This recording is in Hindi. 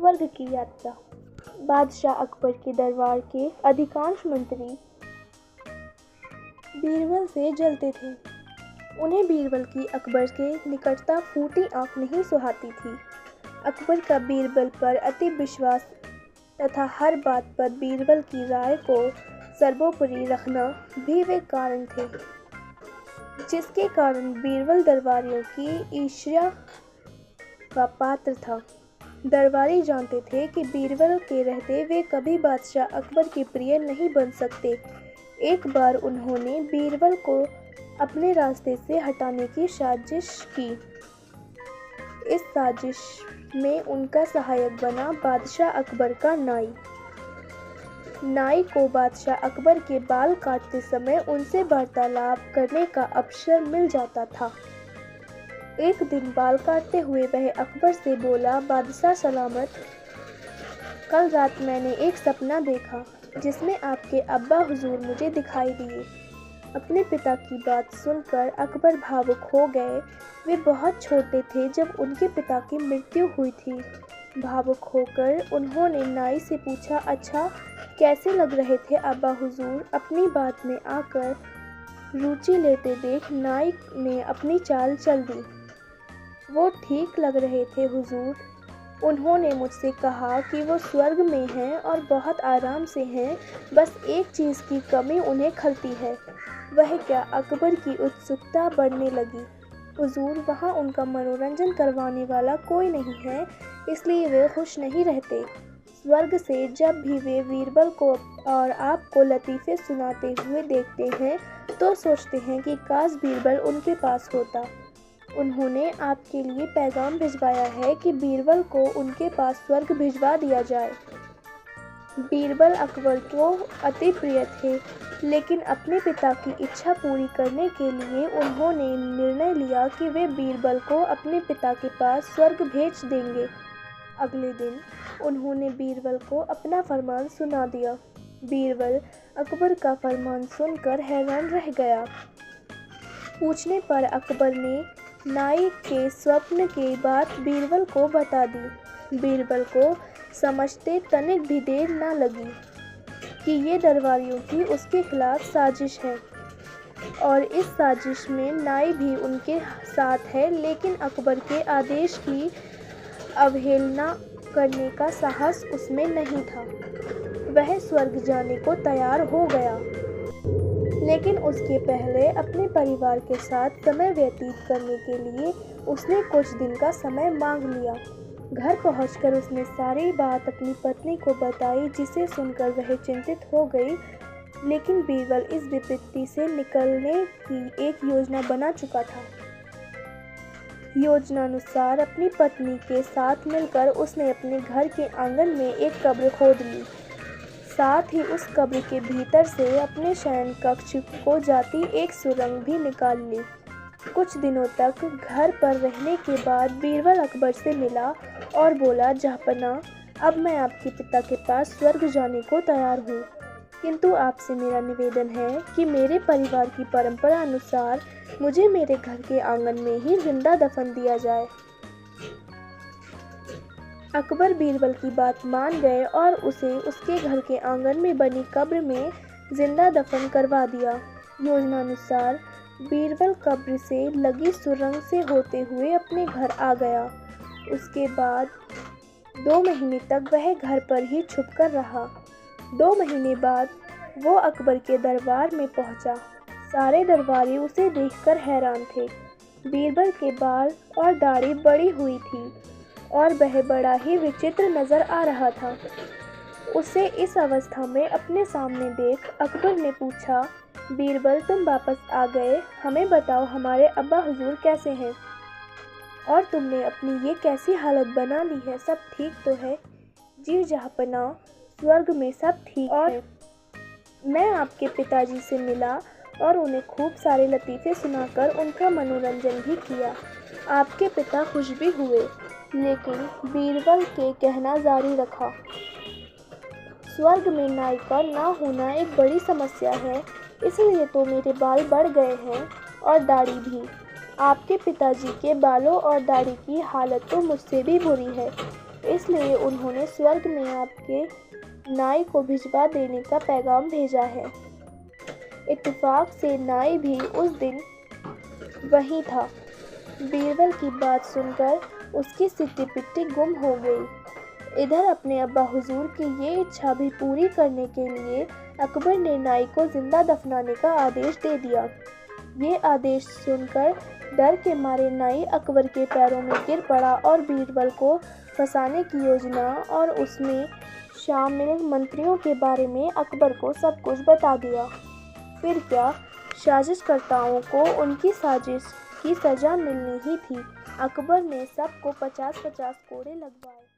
स्वर्ग की यात्रा। बादशाह अकबर के दरबार के अधिकांश मंत्री बीरबल से जलते थे। उन्हें बीरबल की अकबर के निकटता फूटी आंख नहीं सुहाती थी। अकबर का बीरबल पर अति विश्वास तथा हर बात पर बीरबल की राय को सर्वोपरि रखना भी वे कारण थे, जिसके कारण बीरबल दरबारियों की ईर्ष्या का पात्र था। दरबारी जानते थे कि बीरबल के रहते वे कभी बादशाह अकबर के प्रिय नहीं बन सकते। एक बार उन्होंने बीरबल को अपने रास्ते से हटाने की साजिश की। इस साजिश में उनका सहायक बना बादशाह अकबर का नाई। नाई को बादशाह अकबर के बाल काटते समय उनसे वार्तालाप करने का अवसर मिल जाता था। एक दिन बाल काटते हुए वह अकबर से बोला, बादशाह सलामत, कल रात मैंने एक सपना देखा जिसमें आपके अब्बा हुजूर मुझे दिखाई दिए। अपने पिता की बात सुनकर अकबर भावुक हो गए। वे बहुत छोटे थे जब उनके पिता की मृत्यु हुई थी। भावुक होकर उन्होंने नाई से पूछा, अच्छा कैसे लग रहे थे अब्बा हुजूर? अपनी बात में आकर रुचि लेते देख नाई ने अपनी चाल चल दी। वो ठीक लग रहे थे हुजूर। उन्होंने मुझसे कहा कि वो स्वर्ग में हैं और बहुत आराम से हैं, बस एक चीज़ की कमी उन्हें खलती है। वह क्या? अकबर की उत्सुकता बढ़ने लगी। हुजूर, वहाँ उनका मनोरंजन करवाने वाला कोई नहीं है, इसलिए वे खुश नहीं रहते। स्वर्ग से जब भी वे बीरबल को और आपको लतीफ़े सुनाते हुए देखते हैं तो सोचते हैं कि काश बीरबल उनके पास होता। उन्होंने आपके लिए पैगाम भिजवाया है कि बीरबल को उनके पास स्वर्ग भिजवा दिया जाए। बीरबल अकबर को अति प्रिय थे, लेकिन अपने पिता की इच्छा पूरी करने के लिए उन्होंने निर्णय लिया कि वे बीरबल को अपने पिता के पास स्वर्ग भेज देंगे। अगले दिन उन्होंने बीरबल को अपना फरमान सुना दिया। बीरबल अकबर का फरमान सुनकर हैरान रह गया। पूछने पर अकबर ने नाई के स्वप्न की बात बीरबल को बता दी। बीरबल को समझते तनिक भी देर न लगी कि ये दरबारियों की उसके खिलाफ साजिश है और इस साजिश में नाई भी उनके साथ है, लेकिन अकबर के आदेश की अवहेलना करने का साहस उसमें नहीं था। वह स्वर्ग जाने को तैयार हो गया, लेकिन उसके पहले अपने परिवार के साथ समय व्यतीत करने के लिए उसने कुछ दिन का समय मांग लिया। घर पहुंचकर उसने सारी बात अपनी पत्नी को बताई, जिसे सुनकर वह चिंतित हो गई। लेकिन बीरबल इस विपत्ति से निकलने की एक योजना बना चुका था। योजनानुसार अपनी पत्नी के साथ मिलकर उसने अपने घर के आंगन में एक कब्र खोद ली। साथ ही उस कब्र के भीतर से अपने शयन कक्ष को जाती एक सुरंग भी निकाल ली। कुछ दिनों तक घर पर रहने के बाद बीरबल अकबर से मिला और बोला, जहाँपना, अब मैं आपके पिता के पास स्वर्ग जाने को तैयार हूँ, किंतु आपसे मेरा निवेदन है कि मेरे परिवार की परंपरा अनुसार मुझे मेरे घर के आंगन में ही जिंदा दफन दिया जाए। अकबर बीरबल की बात मान गए और उसे उसके घर के आंगन में बनी कब्र में जिंदा दफन करवा दिया। योजनानुसार बीरबल कब्र से लगी सुरंग से होते हुए अपने घर आ गया। उसके बाद 2 महीने तक वह घर पर ही छुपकर रहा। 2 महीने बाद वो अकबर के दरबार में पहुंचा। सारे दरबारी उसे देखकर हैरान थे। बीरबल के बाल और दाढ़ी बड़ी हुई थी और वह बड़ा ही विचित्र नजर आ रहा था। उसे इस अवस्था में अपने सामने देख अकबर ने पूछा, बीरबल, तुम वापस आ गए, हमें बताओ हमारे अब्बा हुजूर कैसे हैं और तुमने अपनी ये कैसी हालत बना ली है? सब ठीक तो है? जी जहाँपना, स्वर्ग में सब ठीक है। मैं आपके पिताजी से मिला और उन्हें खूब सारे लतीफ़े सुनाकर उनका मनोरंजन भी किया। आपके पिता खुश भी हुए, लेकिन बीरबल के कहना जारी रखा, स्वर्ग में नाई का ना होना एक बड़ी समस्या है, इसलिए तो मेरे बाल बढ़ गए हैं और दाढ़ी भी। आपके पिताजी के बालों और दाढ़ी की हालत तो मुझसे भी बुरी है। इसलिए उन्होंने स्वर्ग में आपके नाई को भिजवा देने का पैगाम भेजा है। इत्तेफाक से नाई भी उस दिन वहीं था। बीरबल की बात सुनकर उसकी सिट्टी पिट्टी गुम हो गई। इधर अपने अब्बा हुजूर की ये इच्छा भी पूरी करने के लिए अकबर ने नाई को जिंदा दफनाने का आदेश दे दिया। ये आदेश सुनकर डर के मारे नाई अकबर के पैरों में गिर पड़ा और बीरबल को फंसाने की योजना और उसमें शामिल मंत्रियों के बारे में अकबर को सब कुछ बता दिया। फिर क्या, साजिशकर्ताओं को उनकी साजिश की सज़ा मिलनी ही थी। अकबर ने सबको 50-50 कोड़े लगवाए।